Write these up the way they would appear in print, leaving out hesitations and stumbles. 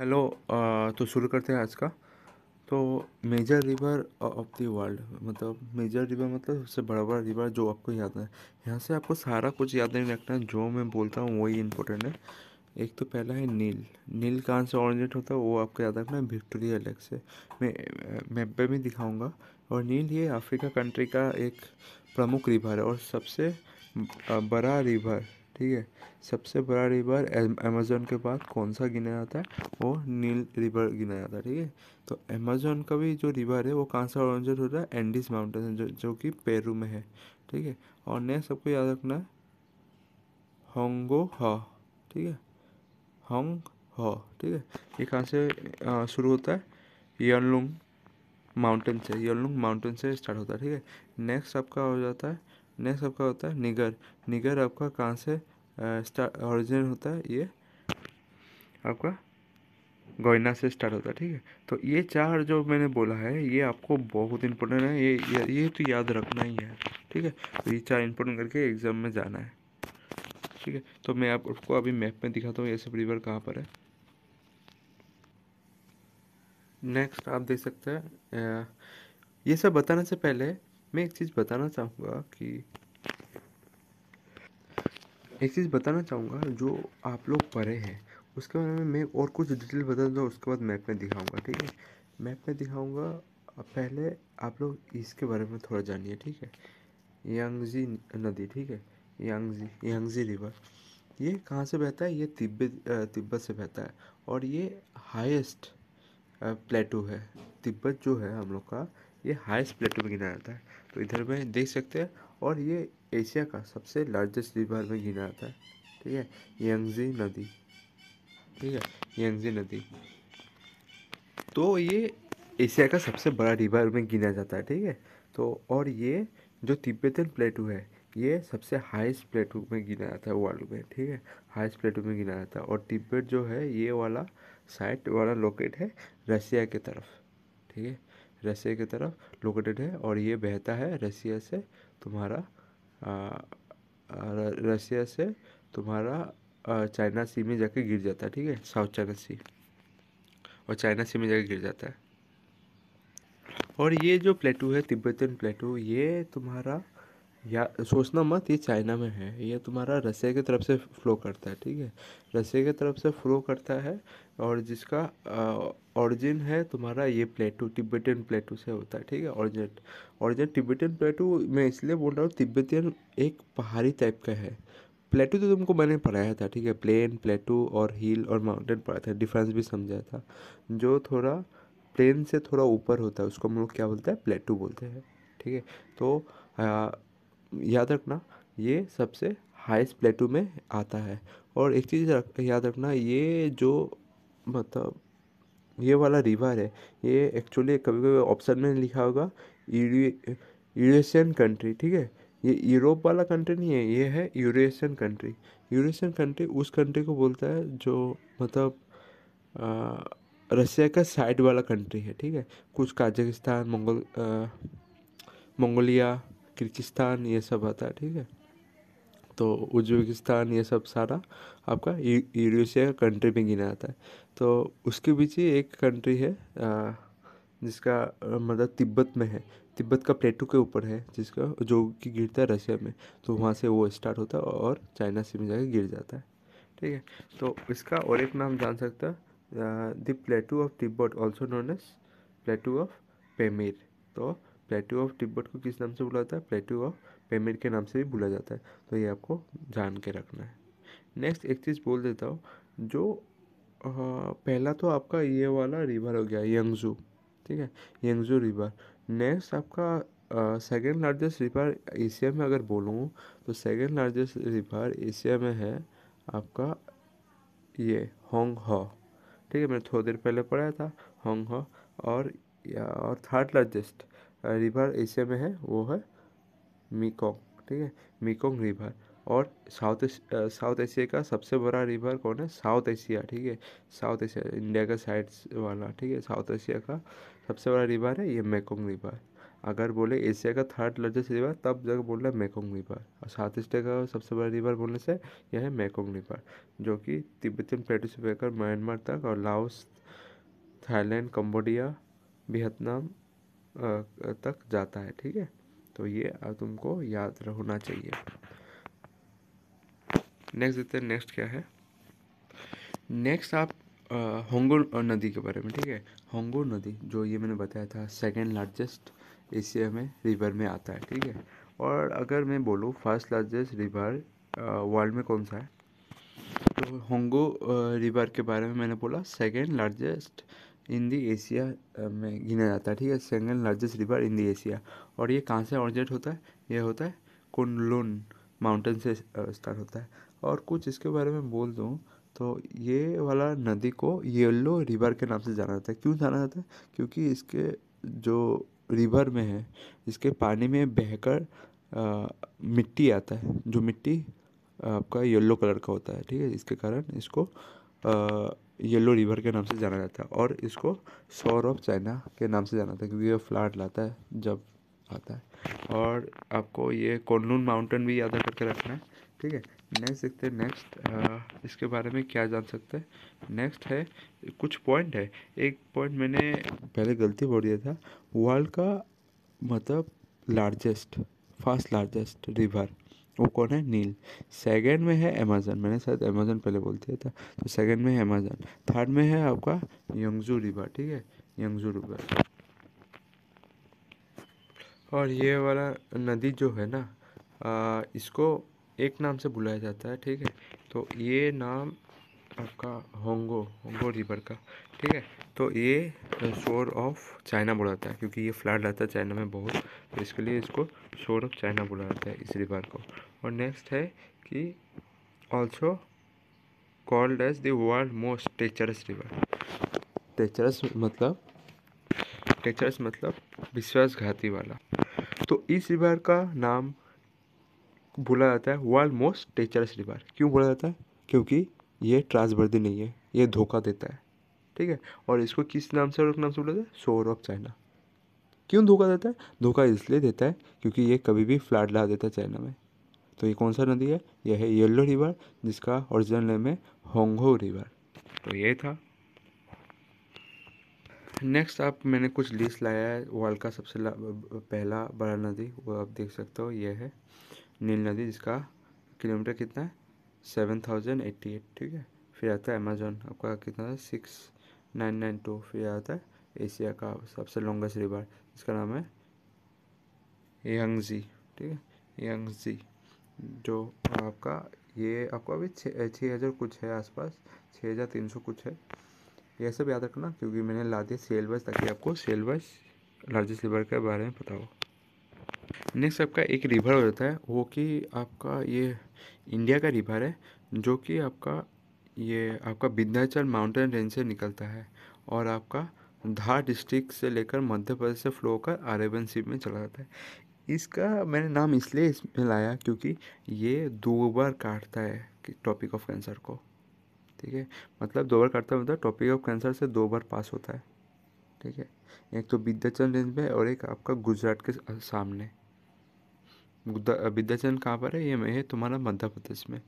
Hello. तो शुरू करते हैं आज का। तो major river of the world, मतलब मेजर रिवर मतलब सबसे बड़ा बड़ा रिवर जो आपको याद है। यहाँ से आपको सारा कुछ याद नहीं रखना है, जो मैं बोलता हूँ वही इम्पोर्टेंट है। एक तो पहला है नील। नील कहाँ से ऑरिजिनेट होता है वो आपको याद रखना है, विक्टोरिया लेक से। मैं मैप पे भी दिखाऊंगा। और नील ये अफ्रीका कंट्री का एक प्रमुख रिवर है और सबसे बड़ा रिवर। ठीक है। सबसे बड़ा रिवर अमेजोन के बाद कौन सा गिना जाता है, वो नील रिवर गिना जाता है। ठीक है। तो अमेजोन का भी जो रिवर है वो कहाँ से ऑरिजिनेट होता है, एंडीज माउंटेन जो कि पेरू में है। ठीक है। और नेक्स्ट सबको याद रखना है होंगो हा। ठीक है। होंग हो। ठीक है। ये कहाँ से शुरू होता है, यनलुंग माउंटेन से। यनलुंग माउंटेन से स्टार्ट होता है। ठीक है। नेक्स्ट आपका हो जाता है, नेक्स्ट आपका होता है निगर। निगर आपका कहाँ से स्टार्ट ऑरिजिन होता है, ये आपका गोइना से स्टार्ट होता है। ठीक है। तो ये चार जो मैंने बोला है ये आपको बहुत इंपॉर्टेंट है, ये तो याद रखना ही है। ठीक है। तो ये चार इंपॉर्टेंट करके एग्जाम में जाना है। ठीक है। तो मैं आपको अभी मैप में दिखाता हूँ ये सब रिवर कहाँ पर है। नेक्स्ट आप देख सकते हैं। ये सब बताने से पहले मैं एक चीज़ बताना चाहूँगा कि एक चीज़ बताना चाहूँगा जो आप लोग पढ़े हैं उसके बारे में मैं और कुछ डिटेल बता दूँ, उसके बाद मैप में दिखाऊंगा। ठीक है। मैप में दिखाऊंगा। पहले आप लोग इसके बारे में थोड़ा जानिए। ठीक है। यांगजी नदी। ठीक है। यांगजी यांगजी रिवर ये कहाँ से बहता है, ये तिब्बत से बहता है। और ये हाईएस्ट प्लेटू है। तिब्बत जो है हम लोग का, ये हाईएस्ट प्लेटू में गिना जाता है। तो इधर में देख सकते हैं। और ये एशिया का सबसे लार्जेस्ट रिवर में गिना जाता है। ठीक है। यंगजी नदी। ठीक है। यंगजी नदी तो ये एशिया का सबसे बड़ा रिवर में गिना जाता है। ठीक है। तो और ये जो तिब्बतन प्लेटू है ये सबसे हाईएस्ट प्लेटू में गिना जाता है वर्ल्ड में। ठीक है। हाईएस्ट प्लेटू में गिना जाता है। और तिब्बत जो है ये वाला साइट वाला लोकेट है रसिया के तरफ। ठीक है। रसिया की तरफ लोकेटेड है और ये बहता है रसिया से तुम्हारा रसिया से तुम्हारा चाइना सी में जाके गिर जाता है। ठीक है। साउथ चाइना सी, और चाइना सी में जाके गिर जाता है। और ये जो प्लेटू है तिब्बतन प्लेटू, ये तुम्हारा या सोचना मत ये चाइना में है, ये तुम्हारा रसिया की तरफ से फ्लो करता है। ठीक है। रसिया की तरफ से फ्लो करता है। और जिसका ओरिजिन है तुम्हारा ये प्लेटू तिब्बतन प्लेटू से होता है। ठीक है। ओरिजिन ओरिजिन तिब्बतन प्लेटू मैं इसलिए बोल रहा हूँ, तिब्बतियन एक पहाड़ी टाइप का है। प्लेटू तो तुमको मैंने पढ़ाया था। ठीक है। प्लेन प्लेटू और हिल और माउंटेन पढ़ा था, डिफरेंस भी समझाया था। जो थोड़ा प्लेन से थोड़ा ऊपर होता है उसको हम लोग क्या बोलते हैं, प्लेटू बोलते हैं। ठीक है। तो आ, याद रखना ये सबसे हाईएस्ट प्लेटू में आता है। और एक चीज़ याद रखना, ये जो मतलब ये वाला रिवर है, ये एक्चुअली कभी कभी ऑप्शन में लिखा होगा यूरेशियन कंट्री। ठीक है। ये यूरोप वाला कंट्री नहीं है, ये है यूरेशियन कंट्री। यूरेशियन कंट्री उस कंट्री को बोलता है जो मतलब रशिया का साइड वाला कंट्री है। ठीक है। कुछ काजाकिस्तान मंगोलिया किर्गिस्तान ये सब आता है। ठीक है। तो उज्बेकिस्तान ये सब सारा आपका यूरेशिया कंट्री में गिना आता है। तो उसके बीच ही एक कंट्री है जिसका मतलब तिब्बत में है। तिब्बत का प्लेटू के ऊपर है जिसका जो कि गिरता है रशिया में। तो वहाँ से वो स्टार्ट होता है और चाइना सी में जाके गिर जाता है। ठीक है। तो इसका और एक नाम जान सकता है, the plateau of Tibet also known as plateau of Pamir. तो प्लेटू ऑफ तिब्बत को किस नाम से बुलाता है, प्लेटू ऑफ पेमिर के नाम से भी बुला जाता है। तो ये आपको जान के रखना है। नेक्स्ट एक चीज़ बोल देता हूँ, जो पहला तो आपका ये वाला रिवर हो गया यंगजू। ठीक है। यंगजू रिवर। नेक्स्ट आपका सेकेंड लार्जेस्ट रिवर एशिया में अगर बोलूँ तो सेकेंड लार्जेस्ट रिवर एशिया में है आपका ये होंग हो। ठीक है। मैंने थोड़ी देर पहले पढ़ा था होंग हो। और थर्ड लार्जेस्ट रिवर एशिया में है वो है मीकोंग। ठीक है। मीकोंग रिवर। और साउथ एशिया का सबसे बड़ा रिवर कौन है, साउथ एशिया। ठीक है। साउथ एशिया इंडिया का साइड वाला। ठीक है। साउथ एशिया का सबसे बड़ा रिवर है ये मेकोंग रिवर। अगर बोले एशिया का थर्ड लार्जेस्ट रिवर तब जगह बोल रहा है मेकोंग रिवर, और साउथ एशिया का सबसे बड़ा रिवर बोलने से यह है मेकोंग रिवर, जो कि तिब्बतियन प्लेटू से बहकर म्यांमार तक और लाओस, थाईलैंड, कंबोडिया, वियतनाम तक जाता है। ठीक है, तो ये तुमको याद होना चाहिए। नेक्स्ट देखते हैं, नेक्स्ट क्या है। नेक्स्ट आप होंगो नदी के बारे में। ठीक है, होंगो नदी जो ये मैंने बताया था सेकेंड लार्जेस्ट एशिया में रिवर में आता है। ठीक है, और अगर मैं बोलूँ फर्स्ट लार्जेस्ट रिवर वर्ल्ड में कौन सा है, तो होंगो रिवर के बारे में मैंने बोला second largest in the Asia में गिना जाता है। ठीक है, second largest river in the Asia. और ये कहाँ से ऑरिजिनेट होता है, ये होता है कुनलुन माउंटेन से स्टार्ट होता है। और कुछ इसके बारे में बोल दूँ तो ये वाला नदी को येलो रिवर के नाम से जाना जाता है। क्यों जाना जाता है, क्योंकि इसके जो रिवर में है, इसके पानी में बहकर मिट्टी आता है, जो मिट्टी आपका येलो कलर का होता है। ठीक है, इसके कारण इसको येलो रिवर के नाम से जाना जाता है। और इसको शोर ऑफ चाइना के नाम से जाना जाता है, क्योंकि ये फ्लड लाता है जब आता है। और आपको ये कोनलुन माउंटेन भी याद करके रखना है। ठीक है, नेक्स्ट देखते हैं। नेक्स्ट इसके बारे में क्या जान सकते हैं। नेक्स्ट है कुछ पॉइंट है। एक पॉइंट मैंने पहले गलती बोल दिया था, वर्ल्ड का मतलब लार्जेस्ट फर्स्ट लार्जेस्ट रिवर वो कौन है, नील। सेकंड में है अमेजन, मैंने शायद अमेजन पहले बोल दिया था, तो सेकंड में है अमेजन। थर्ड में है आपका यंगजू रिवर। ठीक है, यंगजू रिवर। और ये वाला नदी जो है ना, इसको एक नाम से बुलाया जाता है। ठीक है, तो ये नाम आपका होंगो होंगो रिवर का। ठीक है, तो ये शोर ऑफ चाइना बोला जाता है, क्योंकि ये फ्लड आता है चाइना में बहुत, तो इसके लिए इसको शोर ऑफ चाइना बोला जाता है इस रिवर को। और नेक्स्ट है कि also called as the world most treacherous river. Treacherous मतलब टेचरस मतलब विश्वासघाती वाला। तो इस रिवर का नाम बोला जाता है वर्ल्ड मोस्ट टेचरस रिवर। क्यों बोला जाता है, क्योंकि ये ट्रांसवर्दी नहीं है, ये धोखा देता है। ठीक है, और इसको किस नाम से और नाम से बोला जाता है, शोर ऑफ चाइना। क्यों धोखा देता है, धोखा इसलिए देता है क्योंकि ये कभी भी फ्लड ला देता है चाइना में। तो ये कौन सा नदी है, यह है येलो रिवर, जिसका ओरिजिनल नेम है होंगो रिवर। तो ये था। नेक्स्ट आप मैंने कुछ लिस्ट लाया है वर्ल्ड का सबसे पहला बड़ा नदी, वो आप देख सकते हो, ये है नील नदी, जिसका किलोमीटर कितना है 7088। ठीक है, फिर आता है अमेजोन, आपका कितना है 6992। फिर आता है एशिया का सबसे लॉन्गेस्ट रिवर, जिसका नाम है यंगजी। ठीक है, यंगजी, जो आपका ये आपका अभी 6000 कुछ है आसपास, 6300 कुछ है। ये सब याद रखना, क्योंकि मैंने ला दिया सेल वाइज, ताकि आपको सेल वाइज लार्जेस्ट रिवर के बारे में पता हो। नेक्स्ट आपका एक रिवर हो जाता है, वो कि आपका ये इंडिया का रिवर है, जो कि आपका ये आपका विंध्याचल माउंटेन रेंज से निकलता है, और आपका धार डिस्ट्रिक्ट से लेकर मध्य प्रदेश से फ्लो होकर अरेबियन सी में चला जाता है। इसका मैंने नाम इसलिए इसमें लाया क्योंकि ये 2 बार काटता है कि टॉपिक ऑफ कैंसर को। ठीक है, मतलब 2 बार काटता है, मतलब टॉपिक ऑफ कैंसर से 2 बार पास होता है। ठीक है, एक तो विंध्याचल रेंज में और एक आपका गुजरात के सामने। विंध्याचल कहाँ पर है, ये में है तुम्हारा मध्य प्रदेश में।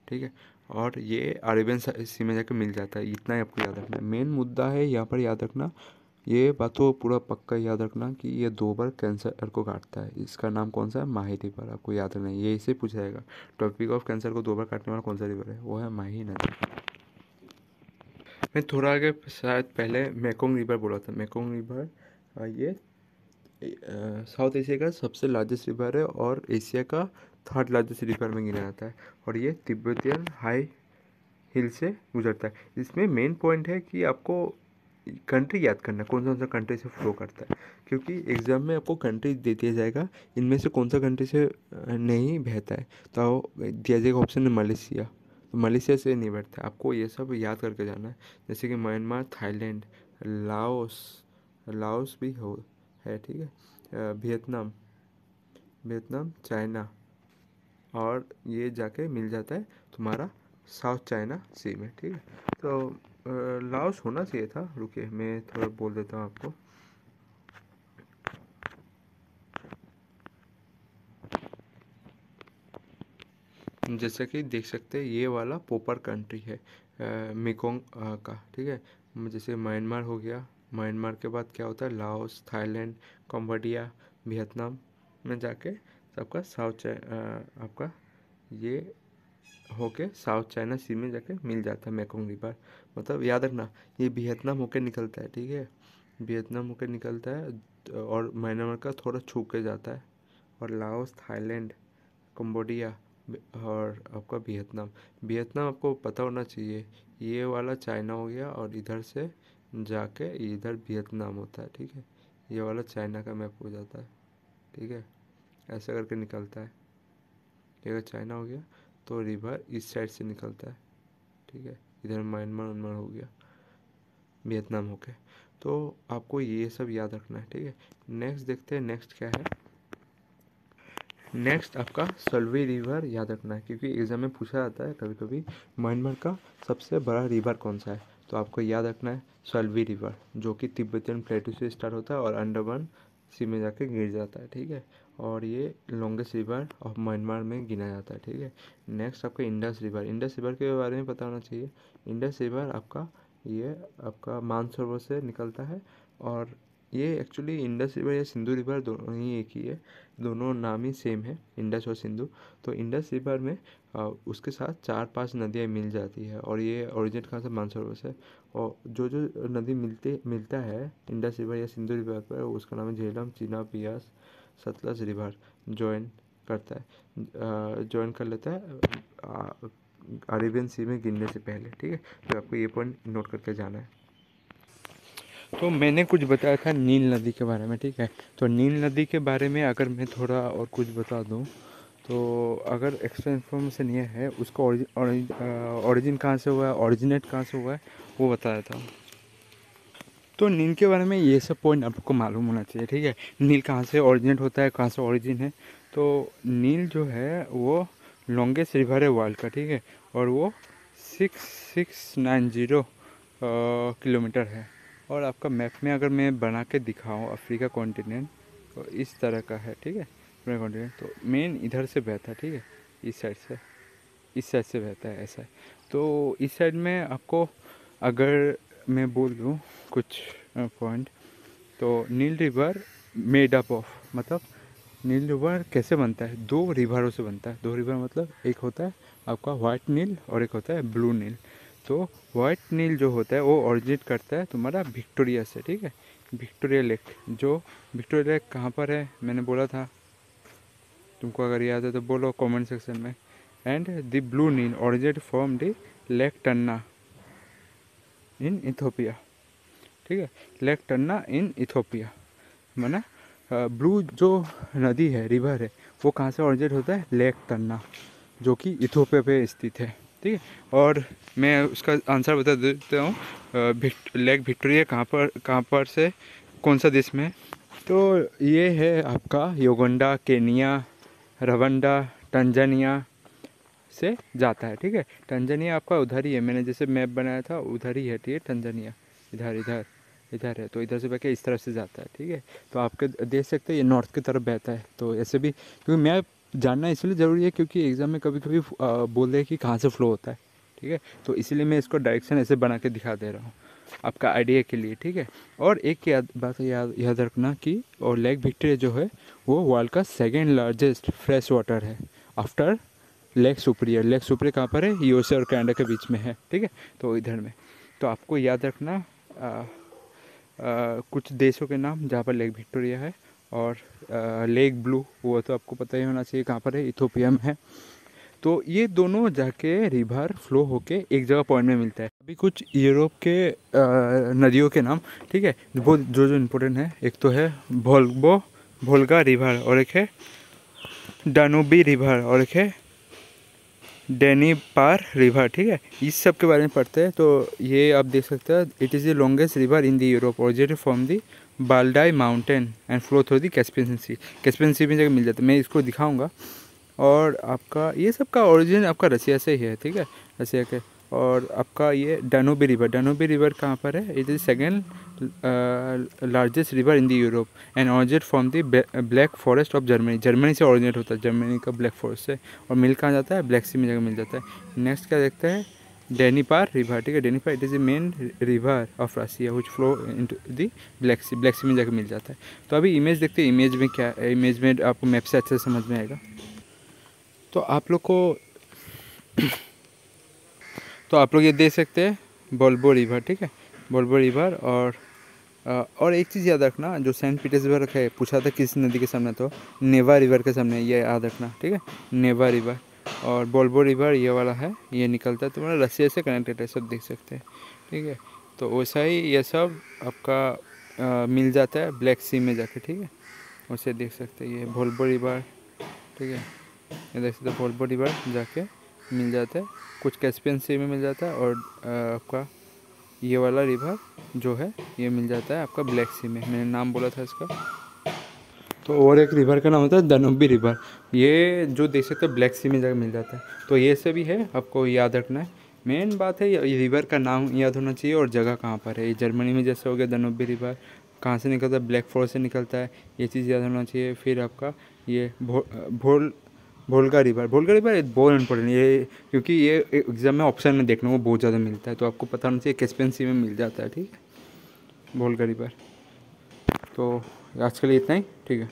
ठीक है, और ये अरेबियन सी में जाकर मिल जाता है। इतना ही आपको याद रखना है, मेन मुद्दा है यहाँ पर याद रखना। ये बात तो पूरा पक्का याद रखना कि ये 2 बार कैंसर को काटता है। इसका नाम कौन सा है, माही रिवर। आपको याद रखना है, ये इसे पूछा जाएगा, टॉपिक ऑफ कैंसर को 2 बार काटने वाला कौन सा रिवर है, वो है माही नदी। मैं थोड़ा आगे शायद पहले मेकोंग रिवर बोला था। मेकोंग रिवर ये साउथ एशिया का सबसे लार्जेस्ट रिवर है, और एशिया का थर्ड लार्जेस्ट रिवर में गिना जाता है। और ये तिब्बतियन हाई हिल से गुजरता है। इसमें मेन पॉइंट है कि आपको कंट्री याद करना, कौन सा कंट्री से फ्लो करता है, क्योंकि एग्ज़ाम में आपको कंट्री दे दिया जाएगा, इनमें से कौन सा कंट्री से नहीं बहता है, तो दिया जाएगा ऑप्शन है मलेशिया। तो मलेशिया से नहीं बैठता है, आपको ये सब याद करके जाना है। जैसे कि म्यांमार, थाईलैंड, लाओस, लाओस भी हो है। ठीक है, वियतनाम, वियतनाम, चाइना, और ये जाके मिल जाता है तुम्हारा साउथ चाइना सी में। ठीक है, तो लाओस होना चाहिए था, रुकिए मैं थोड़ा बोल देता हूँ आपको। जैसे कि देख सकते हैं ये वाला पोपर कंट्री है मेकोंग का, ठीक है। जैसे म्यांमार हो गया, म्यांमार के बाद क्या होता है लाओस, थाईलैंड, कंबोडिया, वियतनाम में जाके सबका आपका ये होके साउथ चाइना सी में जाके मिल जाता है मेकोंग रिवर। मतलब याद रखना ये वियतनाम होके निकलता है, ठीक है, वियतनाम होके निकलता है और म्यांमार का थोड़ा छू के जाता है, और लाओस, थाईलैंड, कंबोडिया और आपका वियतनाम। वियतनाम आपको पता होना चाहिए, ये वाला चाइना हो गया और इधर से जाके इधर वियतनाम होता है, ठीक है। ये वाला चाइना का मैप हो जाता है, ठीक है, ऐसा करके निकलता है। ये अगर चाइना हो गया तो रिवर इस साइड से निकलता है, ठीक है, इधर म्यांमार उनमार हो गया वियतनाम होके। तो आपको ये सब याद रखना है, ठीक है। नेक्स्ट देखते हैं, नेक्स्ट क्या है। नेक्स्ट आपका सल्वी रिवर याद रखना है, क्योंकि एग्जाम में पूछा जाता है कभी कभी म्यांमार का सबसे बड़ा रिवर कौन सा है। तो आपको याद रखना है सल्वी रिवर, जो कि तिब्बतियन प्लेटू से स्टार्ट होता है और अंडमान सी में जाके गिर जाता है, ठीक है। और ये लॉन्गेस्ट रिवर ऑफ म्यांमार में गिना जाता है, ठीक है। नेक्स्ट आपका इंडस रिवर, इंडस रिवर के बारे में पता होना चाहिए। इंडस रिवर आपका ये आपका मानसरोवर से निकलता है, और ये एक्चुअली इंडस रिवर या सिंधु रिवर दोनों ही एक ही है, दोनों नाम ही सेम है, इंडस और सिंधु। तो इंडस रिवर में उसके साथ 4-5 नदियाँ मिल जाती है, और ये ओरिजिनेट कहाँ से मानसरोवर से। और जो जो नदी मिलता है इंडस रिवर या सिंधु रिवर पर, उसका नाम है झेलम, चीनाब, बियास, सतलज रिवर ज्वाइन करता है, ज्वाइन कर लेता है अरेबियन सी में गिरने से पहले, ठीक है। तो आपको ये पॉइंट नोट करके जाना है। तो मैंने कुछ बताया था नील नदी के बारे में, ठीक है। तो नील नदी के बारे में अगर मैं थोड़ा और कुछ बता दूं, तो अगर एक्स्ट्रा इन्फॉर्मेशन ये है उसका ओरिजिन कहाँ से हुआ है, ओरिजिनेट कहाँ से हुआ है, वो बताया था। तो नील के बारे में ये सब पॉइंट आपको मालूम होना चाहिए, ठीक है। नील कहाँ से ओरिजिनेट होता है, कहाँ से ओरिजिन है। तो नील जो है वो लॉन्गेस्ट रिवर है वर्ल्ड का, ठीक है, और वो 6690 किलोमीटर है। और आपका मैप में अगर मैं बना के दिखाऊँ अफ्रीका कॉन्टिनेंट, तो इस तरह का है, ठीक है, अफ्रीका कॉन्टिनेंट। तो मेन इधर से बहता है, ठीक है, इस साइड से बहता है, ऐसा है। तो इस साइड में आपको अगर मैं बोल दूँ कुछ पॉइंट, तो नील रिवर मेड अप ऑफ, मतलब नील रिवर कैसे बनता है, 2 रिवरों से बनता है। 2 रिवर मतलब एक होता है आपका वाइट नील और एक होता है ब्लू नील। तो वाइट नील जो होता है वो ओरिजिनेट करता है तुम्हारा विक्टोरिया से, ठीक है, विक्टोरिया लेक। जो विक्टोरिया लेक कहाँ पर है मैंने बोला था, तुमको अगर याद है तो बोलो कमेंट सेक्शन में। And the blue Nile originate from the lake Tana in Ethiopia, ठीक है, लेक टन्ना इन इथोपिया। माना ब्लू जो नदी है, रिवर है, वो कहाँ से ओरिजिनेट होता है, लेक टन्ना, जो कि इथोपिया पे स्थित है, ठीक है। और मैं उसका आंसर बता देता हूँ, लेक विक्टोरिया कहाँ पर से कौन सा देश में है। तो ये है आपका युगांडा, केनिया, रवांडा, टंजानिया से जाता है, ठीक है। टंजानिया आपका उधर ही है, मैंने जैसे मैप बनाया था उधर ही है, ठीक है, टंजानिया इधर इधर इधर है। तो इधर से बह के इस तरफ से जाता है, ठीक है। तो आपके देख सकते हैं ये नॉर्थ की तरफ बहता है। तो ऐसे भी क्योंकि मैप जानना इसलिए ज़रूरी है क्योंकि एग्ज़ाम में कभी कभी बोल रहे कि कहाँ से फ्लो होता है, ठीक है। तो इसीलिए मैं इसको डायरेक्शन ऐसे बना के दिखा दे रहा हूँ आपका आइडिया के लिए, ठीक है। और एक बात याद रखना कि और लेक विक्टोरिया जो है वो वर्ल्ड का सेकेंड लार्जेस्ट फ्रेश वाटर है after lake superior. Lake superior कहाँ पर है, यूएसए और कनाडा के बीच में है, ठीक है। तो इधर में तो आपको याद रखना कुछ देशों के नाम जहाँ पर लेक विक्टोरिया है, और लेक ब्लू वो तो आपको पता ही होना चाहिए कहाँ पर है, इथोपिया में है। तो ये दोनों जाके रिवर फ्लो होके एक जगह पॉइंट में मिलता है। अभी कुछ यूरोप के नदियों के नाम, ठीक है, वो जो इम्पोर्टेंट है, एक तो है वोल्गा रिवर, और एक है डानुबी रिवर, और एक है डेनीपार रिवर, ठीक है। इस सब के बारे में पढ़ते हैं। तो ये आप देख सकते हैं, it is the longest river in the Europe, originated from the Valdai mountain and flow through the Caspian Sea. Caspian Sea में जगह मिल जाता है, मैं इसको दिखाऊंगा। और आपका ये सब का ओरिजिन आपका रसिया से ही है, ठीक है, रसिया के। और आपका ये डानूबी रिवर कहाँ पर है? It is second largest river in the Europe and originate from the black forest of Germany से ऑरिजिनेट होता है, जर्मनी का ब्लैक फॉरेस्ट से। और मिल कहाँ जाता है? ब्लैक सी में जगह मिल जाता है। नेक्स्ट क्या देखते हैं? डेनिपार रिवर, ठीक है। Dnieper it is the main river of Russia which flow into the Black Sea में जाकर मिल जाता है। तो अभी इमेज देखते हैं, इमेज में क्या है। इमेज में आपको मैप से अच्छे से समझ में आएगा। तो आप लोग को तो आप लोग ये देख सकते हैं बोल्बो रिवर, ठीक है, बोल्बो रिवर। और एक चीज़ याद रखना, जो सेंट पीटर्सबर्ग है, पूछा था किस नदी के सामने, तो नेवा रिवर के सामने, ये याद रखना, ठीक है, नेवा रिवर। और बोल्बो रिवर ये वाला है, ये निकलता है तुम्हारा रसिया से कनेक्टेड है, सब देख सकते हैं, ठीक है। तो वैसा ही ये सब आपका मिल जाता है ब्लैक सी में जाके, ठीक है, उसे देख सकते हैं। ये बोल्बो रिवर, ठीक है, ये देख सकते हैं, बोल्बो रिवर जाके मिल जाता है, कुछ कैस्पियन सी में मिल जाता है। और आपका ये वाला रिवर जो है ये मिल जाता है आपका ब्लैक सी में, मैंने नाम बोला था इसका। तो और एक रिवर का नाम होता है दानुबी रिवर, ये जो देख सकते हो ब्लैक सी में जाकर मिल जाता है। तो ये सब ही है, आपको याद रखना है। मेन बात है ये रिवर का नाम याद होना चाहिए और जगह कहाँ पर है। ये जर्मनी में जैसे हो गया दानुबी रिवर, कहाँ से निकलता है? ब्लैक फॉरेस्ट से निकलता है, ये चीज़ याद होना चाहिए। फिर आपका ये भोलगा रिवर बहुत इंपॉर्टेंट ये, क्योंकि ये एग्जाम में ऑप्शन में देखने को बहुत ज़्यादा मिलता है, तो आपको पता होना चाहिए कैस्पियन सी में मिल जाता है, ठीक है, भोलगा रिवर। तो आज के लिए इतना ही, ठीक है।